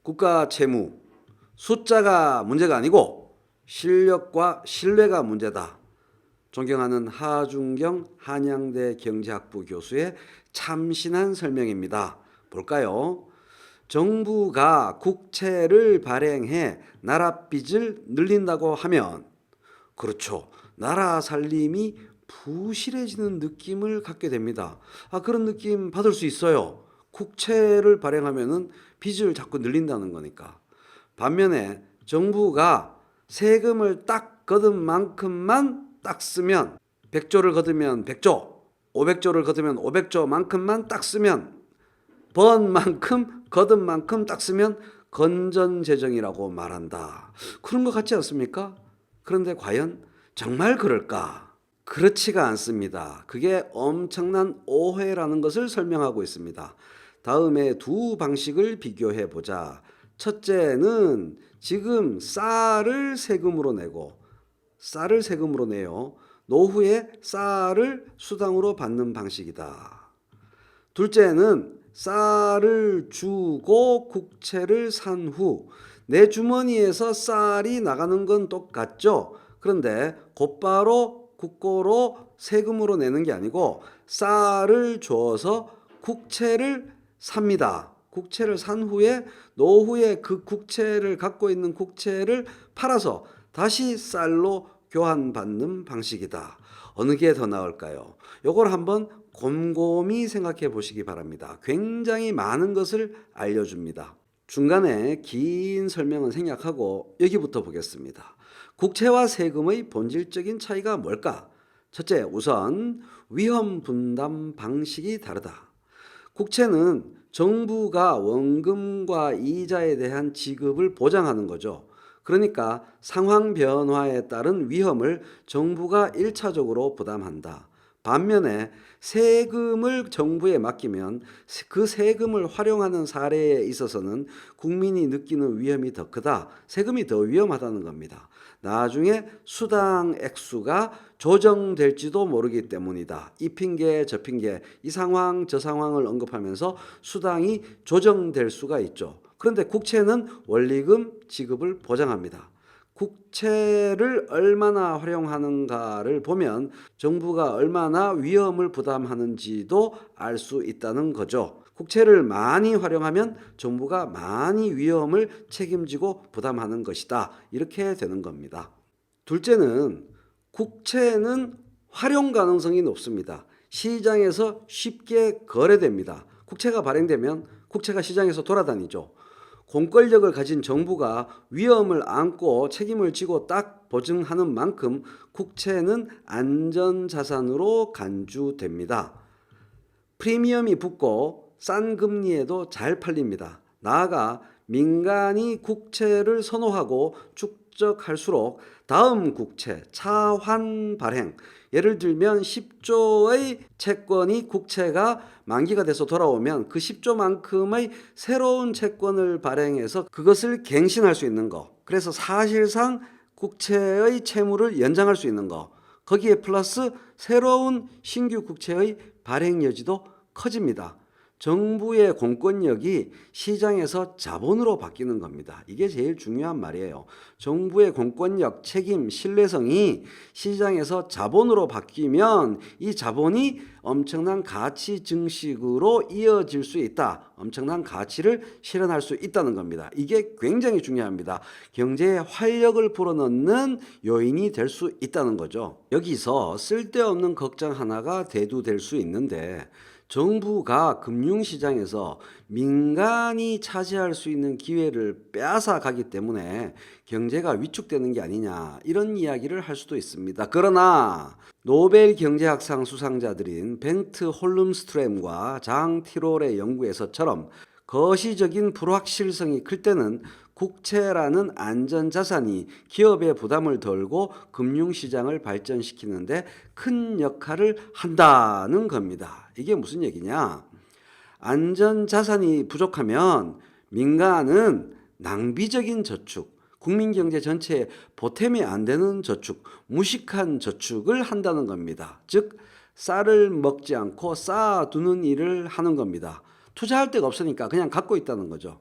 국가 채무, 숫자가 문제가 아니고 실력과 신뢰가 문제다. 존경하는 하준경 한양대 경제학부 교수의 참신한 설명입니다. 볼까요? 정부가 국채를 발행해 나라 빚을 늘린다고 하면, 그렇죠, 나라 살림이 부실해지는 느낌을 갖게 됩니다. 그런 느낌 받을 수 있어요. 국채를 발행하면은 빚을 자꾸 늘린다는 거니까. 반면에 정부가 세금을 딱 거둔 만큼만 딱 쓰면, 100조를 거두면 100조, 500조를 거두면 500조만큼만 딱 쓰면, 번 만큼 거둔 만큼 딱 쓰면 건전재정이라고 말한다. 그런 것 같지 않습니까? 그런데 과연 정말 그럴까? 그렇지가 않습니다. 그게 엄청난 오해라는 것을 설명하고 있습니다. 다음에 두 방식을 비교해 보자. 첫째는 지금 쌀을 세금으로 내요. 노후에 쌀을 수당으로 받는 방식이다. 둘째는 쌀을 주고 국채를 산 후 내 주머니에서 쌀이 나가는 건 똑같죠. 그런데 곧바로 국고로 세금으로 내는 게 아니고 쌀을 줘서 국채를 삽니다. 국채를 산 후에 노후에 그 국채를 갖고 있는 국채를 팔아서 다시 쌀로 교환받는 방식이다. 어느 게 더 나을까요? 이걸 한번 곰곰이 생각해 보시기 바랍니다. 굉장히 많은 것을 알려줍니다. 중간에 긴 설명은 생략하고 여기부터 보겠습니다. 국채와 세금의 본질적인 차이가 뭘까? 첫째, 우선 위험 분담 방식이 다르다. 국채는 정부가 원금과 이자에 대한 지급을 보장하는 거죠. 그러니까 상황 변화에 따른 위험을 정부가 1차적으로 부담한다. 반면에 세금을 정부에 맡기면 그 세금을 활용하는 사례에 있어서는 국민이 느끼는 위험이 더 크다. 세금이 더 위험하다는 겁니다. 나중에 수당 액수가 조정될지도 모르기 때문이다. 이 핑계 저 핑계, 이 상황 저 상황을 언급하면서 수당이 조정될 수가 있죠. 그런데 국채는 원리금 지급을 보장합니다. 국채를 얼마나 활용하는가를 보면 정부가 얼마나 위험을 부담하는지도 알 수 있다는 거죠. 국채를 많이 활용하면 정부가 많이 위험을 책임지고 부담하는 것이다. 이렇게 되는 겁니다. 둘째는 국채는 활용 가능성이 높습니다. 시장에서 쉽게 거래됩니다. 국채가 발행되면 국채가 시장에서 돌아다니죠. 공권력을 가진 정부가 위험을 안고 책임을 지고 딱 보증하는 만큼 국채는 안전자산으로 간주됩니다. 프리미엄이 붙고 싼 금리에도 잘 팔립니다. 나아가 민간이 국채를 선호하고 축적할수록 다음 국채, 차환 발행, 예를 들면 10조의 채권이 국채가 만기가 돼서 돌아오면 그 10조만큼의 새로운 채권을 발행해서 그것을 갱신할 수 있는 거. 그래서 사실상 국채의 채무를 연장할 수 있는 거. 거기에 플러스 새로운 신규 국채의 발행 여지도 커집니다. 정부의 공권력이 시장에서 자본으로 바뀌는 겁니다. 이게 제일 중요한 말이에요. 정부의 공권력, 책임, 신뢰성이 시장에서 자본으로 바뀌면 이 자본이 엄청난 가치 증식으로 이어질 수 있다. 엄청난 가치를 실현할 수 있다는 겁니다. 이게 굉장히 중요합니다. 경제에 활력을 불어넣는 요인이 될 수 있다는 거죠. 여기서 쓸데없는 걱정 하나가 대두될 수 있는데, 정부가 금융시장에서 민간이 차지할 수 있는 기회를 빼앗아 가기 때문에 경제가 위축되는 게 아니냐, 이런 이야기를 할 수도 있습니다. 그러나 노벨 경제학상 수상자들인 벤트 홀름스트램과 장 티롤의 연구에서처럼 거시적인 불확실성이 클 때는 국채라는 안전자산이 기업의 부담을 덜고 금융시장을 발전시키는데 큰 역할을 한다는 겁니다. 이게 무슨 얘기냐? 안전자산이 부족하면 민간은 낭비적인 저축, 국민경제 전체에 보탬이 안 되는 저축, 무식한 저축을 한다는 겁니다. 즉 쌀을 먹지 않고 쌓아두는 일을 하는 겁니다. 투자할 데가 없으니까 그냥 갖고 있다는 거죠.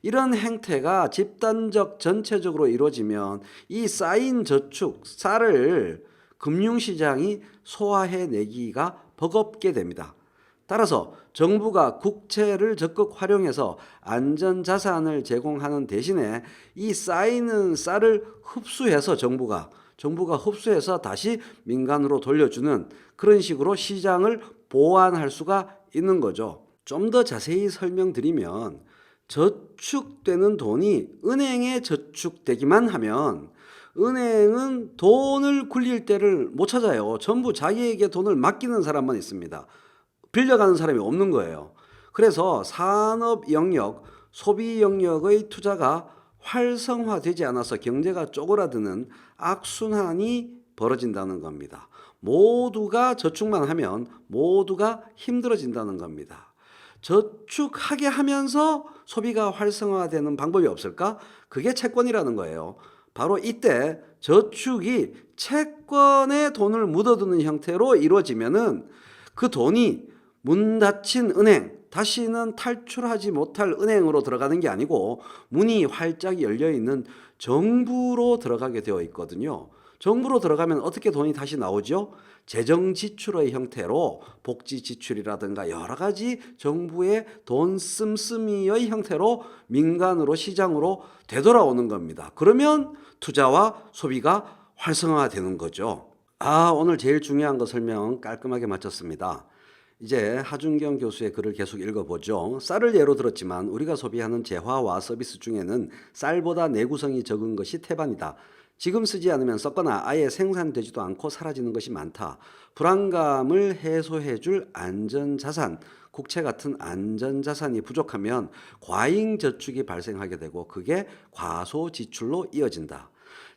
이런 행태가 집단적 전체적으로 이루어지면 이 쌓인 저축, 쌀을 금융시장이 소화해내기가 버겁게 됩니다. 따라서 정부가 국채를 적극 활용해서 안전자산을 제공하는 대신에 이 쌓이는 쌀을 흡수해서 정부가 흡수해서 다시 민간으로 돌려주는 그런 식으로 시장을 보완할 수가 있는 거죠. 좀 더 자세히 설명드리면 저축되는 돈이 은행에 저축되기만 하면 은행은 돈을 굴릴 때를 못 찾아요. 전부 자기에게 돈을 맡기는 사람만 있습니다. 빌려가는 사람이 없는 거예요. 그래서 산업 영역, 소비 영역의 투자가 활성화되지 않아서 경제가 쪼그라드는 악순환이 벌어진다는 겁니다. 모두가 저축만 하면 모두가 힘들어진다는 겁니다. 저축하게 하면서 소비가 활성화되는 방법이 없을까? 그게 채권이라는 거예요. 바로 이때 저축이 채권에 돈을 묻어두는 형태로 이루어지면은 그 돈이 문 닫힌 은행, 다시는 탈출하지 못할 은행으로 들어가는 게 아니고 문이 활짝 열려 있는 정부로 들어가게 되어 있거든요. 정부로 들어가면 어떻게 돈이 다시 나오죠? 재정 지출의 형태로 복지 지출이라든가 여러 가지 정부의 돈 씀씀이의 형태로 민간으로 시장으로 되돌아오는 겁니다. 그러면 투자와 소비가 활성화되는 거죠. 오늘 제일 중요한 거 설명 깔끔하게 마쳤습니다. 이제 하준경 교수의 글을 계속 읽어보죠. 쌀을 예로 들었지만 우리가 소비하는 재화와 서비스 중에는 쌀보다 내구성이 적은 것이 태반이다. 지금 쓰지 않으면 썩거나 아예 생산되지도 않고 사라지는 것이 많다. 불안감을 해소해줄 안전자산, 국채 같은 안전자산이 부족하면 과잉저축이 발생하게 되고 그게 과소지출로 이어진다.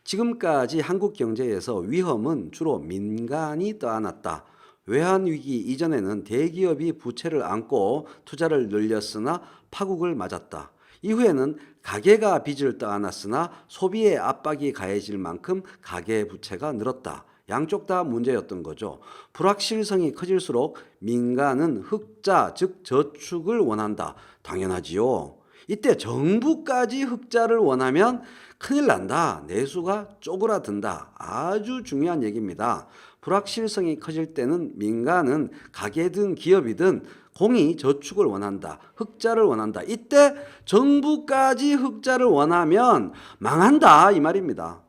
지금까지 한국 경제에서 위험은 주로 민간이 떠안았다. 외환위기 이전에는 대기업이 부채를 안고 투자를 늘렸으나 파국을 맞았다. 이후에는 가계가 빚을 떠안았으나 소비의 압박이 가해질 만큼 가계부채가 늘었다. 양쪽 다 문제였던 거죠. 불확실성이 커질수록 민간은 흑자, 즉 저축을 원한다. 당연하지요. 이때 정부까지 흑자를 원하면 큰일 난다. 내수가 쪼그라든다. 아주 중요한 얘기입니다. 불확실성이 커질 때는 민간은 가게든 기업이든 공이 저축을 원한다. 흑자를 원한다. 이때 정부까지 흑자를 원하면 망한다 이 말입니다.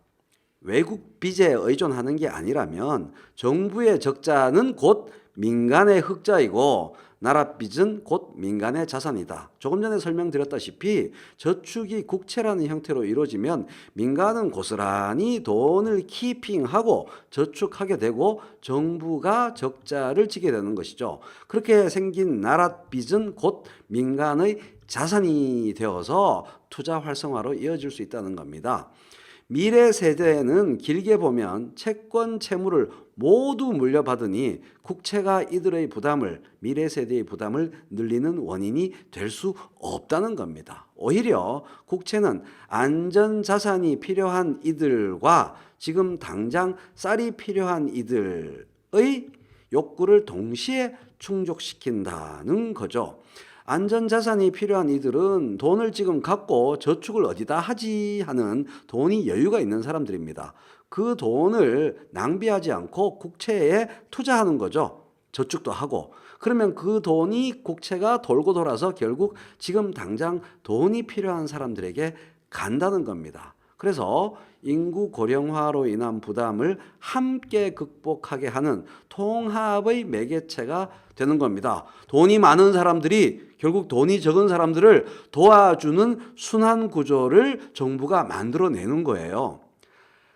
외국 빚에 의존하는 게 아니라면 정부의 적자는 곧 민간의 흑자이고 나라 빚은 곧 민간의 자산이다. 조금 전에 설명드렸다시피 저축이 국채라는 형태로 이루어지면 민간은 고스란히 돈을 키핑하고 저축하게 되고 정부가 적자를 지게 되는 것이죠. 그렇게 생긴 나라 빚은 곧 민간의 자산이 되어서 투자 활성화로 이어질 수 있다는 겁니다. 미래 세대는 길게 보면 채권 채무를 모두 물려받으니 국채가 이들의 부담을 미래 세대의 부담을 늘리는 원인이 될 수 없다는 겁니다. 오히려 국채는 안전자산이 필요한 이들과 지금 당장 쌀이 필요한 이들의 욕구를 동시에 충족시킨다는 거죠. 안전자산이 필요한 이들은 돈을 지금 갖고 저축을 어디다 하지 하는 돈이 여유가 있는 사람들입니다. 그 돈을 낭비하지 않고 국채에 투자하는 거죠. 저축도 하고. 그러면 그 돈이 국채가 돌고 돌아서 결국 지금 당장 돈이 필요한 사람들에게 간다는 겁니다. 그래서 인구 고령화로 인한 부담을 함께 극복하게 하는 통합의 매개체가 되는 겁니다. 돈이 많은 사람들이 결국 돈이 적은 사람들을 도와주는 순환 구조를 정부가 만들어내는 거예요.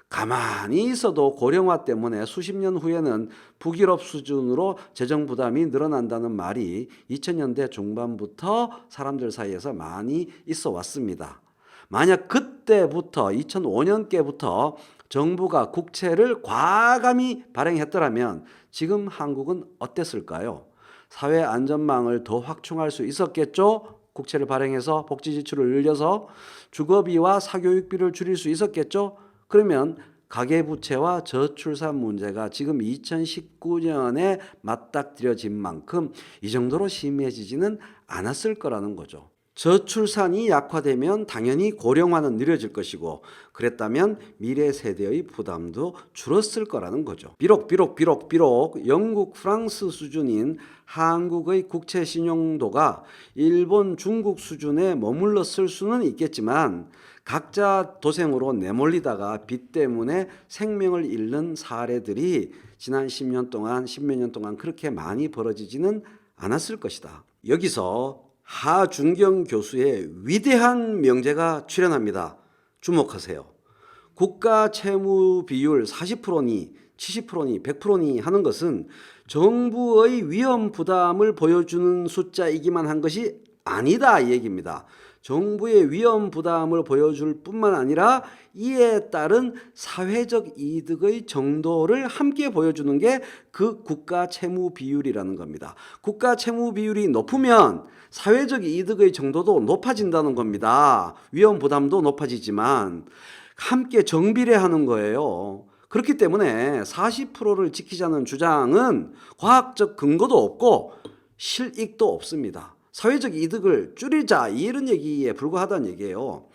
가만히 있어도 고령화 때문에 수십 년 후에는 북유럽 수준으로 재정 부담이 늘어난다는 말이 2000년대 중반부터 사람들 사이에서 많이 있어 왔습니다. 만약 그때부터 2005년께부터 정부가 국채를 과감히 발행했더라면 지금 한국은 어땠을까요? 사회 안전망을 더 확충할 수 있었겠죠? 국채를 발행해서 복지 지출을 늘려서 주거비와 사교육비를 줄일 수 있었겠죠? 그러면 가계부채와 저출산 문제가 지금 2019년에 맞닥뜨려진 만큼 이 정도로 심해지지는 않았을 거라는 거죠. 저출산이 약화되면 당연히 고령화는 느려질 것이고 그랬다면 미래 세대의 부담도 줄었을 거라는 거죠. 비록 영국, 프랑스 수준인 한국의 국채 신용도가 일본, 중국 수준에 머물렀을 수는 있겠지만 각자 도생으로 내몰리다가 빚 때문에 생명을 잃는 사례들이 지난 10년 동안, 10몇 년 동안 그렇게 많이 벌어지지는 않았을 것이다. 여기서 하준경 교수의 위대한 명제가 출현합니다. 주목하세요. 국가 채무 비율 40%니 70%니 100%니 하는 것은 정부의 위험 부담을 보여주는 숫자이기만 한 것이 아니다 이 얘기입니다. 정부의 위험 부담을 보여줄 뿐만 아니라 이에 따른 사회적 이득의 정도를 함께 보여주는 게 그 국가 채무 비율이라는 겁니다. 국가 채무 비율이 높으면 사회적 이득의 정도도 높아진다는 겁니다. 위험 부담도 높아지지만 함께 정비례하는 거예요. 그렇기 때문에 40%를 지키자는 주장은 과학적 근거도 없고 실익도 없습니다. 사회적 이득을 줄이자 이런 얘기에 불과하다는 얘기예요.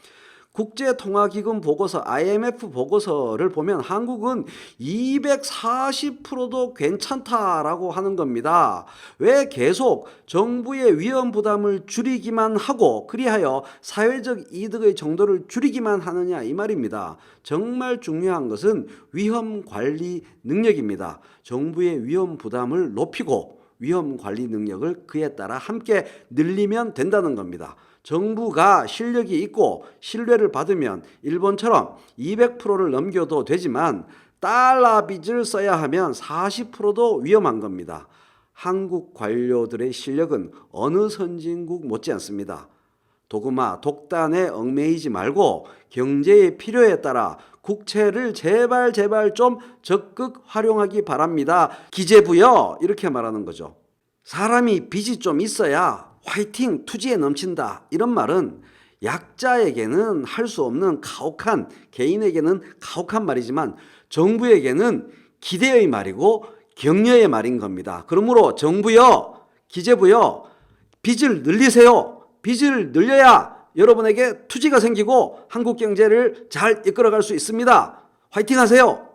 국제통화기금 보고서 IMF 보고서를 보면 한국은 240%도 괜찮다라고 하는 겁니다. 왜 계속 정부의 위험 부담을 줄이기만 하고 그리하여 사회적 이득의 정도를 줄이기만 하느냐 이 말입니다. 정말 중요한 것은 위험 관리 능력입니다. 정부의 위험 부담을 높이고 위험 관리 능력을 그에 따라 함께 늘리면 된다는 겁니다. 정부가 실력이 있고 신뢰를 받으면 일본처럼 200%를 넘겨도 되지만 달러 빚을 써야 하면 40%도 위험한 겁니다. 한국 관료들의 실력은 어느 선진국 못지 않습니다. 도구마 독단에 얽매이지 말고 경제의 필요에 따라 국채를 제발 좀 적극 활용하기 바랍니다. 기재부요 이렇게 말하는 거죠. 사람이 빚이 좀 있어야 화이팅 투지에 넘친다 이런 말은 약자에게는 할 수 없는 가혹한, 개인에게는 가혹한 말이지만 정부에게는 기대의 말이고 격려의 말인 겁니다. 그러므로 정부요 기재부요 빚을 늘리세요. 빚을 늘려야 여러분에게 투지가 생기고 한국 경제를 잘 이끌어갈 수 있습니다. 화이팅 하세요.